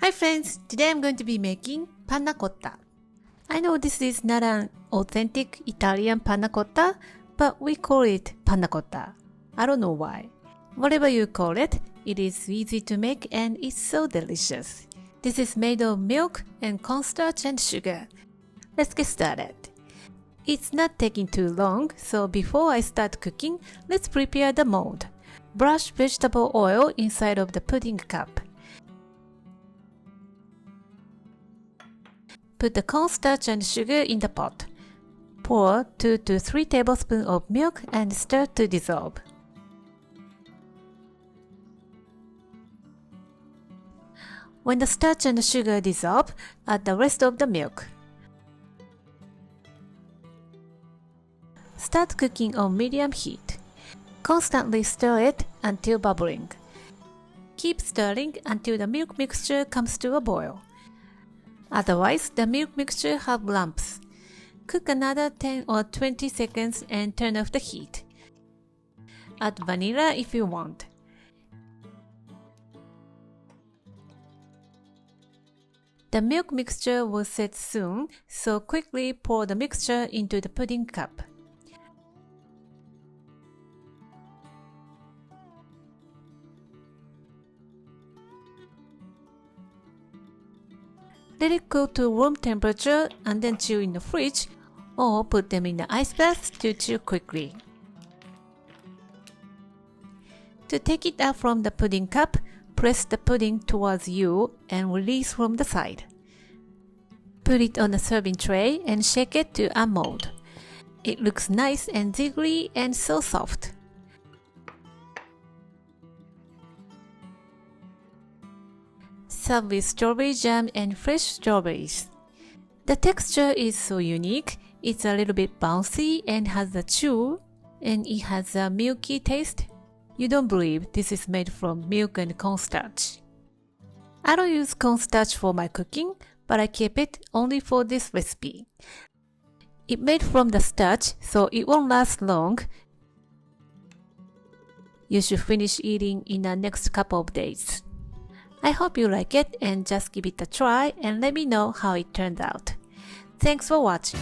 Hi friends, today I'm going to be making panna cotta. I know this is not an authentic Italian panna cotta, but we call it panna cotta. I don't know why. Whatever you call it, it is easy to make and it's so delicious. This is made of milk and cornstarch and sugar. Let's get started. It's not taking too long, so before I start cooking, let's prepare the mold. Brush vegetable oil inside of the pudding cup. Put the cornstarch and sugar in the pot. Pour 2 to 3 tablespoons of milk and stir to dissolve. When the starch and sugar dissolve, add the rest of the milk. Start cooking on medium heat. Constantly stir it until bubbling. Keep stirring until the milk mixture comes to a boil. Otherwise, the milk mixture have lumps. Cook another 10 or 20 seconds and turn off the heat. Add vanilla if you want. The milk mixture will set soon, so quickly pour the mixture into the pudding cup. Let it cool to room temperature and then chill in the fridge, or put them in the ice bath to chill quickly. To take it out from the pudding cup, press the pudding towards you and release from the side. Put it on a serving tray and shake it to unmold. It looks nice and jiggly and so soft. Serve with strawberry jam and fresh strawberries. The texture is so unique, it's a little bit bouncy and has a chew, and it has a milky taste. You don't believe this is made from milk and cornstarch. I don't use cornstarch for my cooking, but I keep it only for this recipe. It's made from the starch, so it won't last long. You should finish eating in the next couple of days. I hope you like it and just give it a try and let me know how it turned out. Thanks for watching.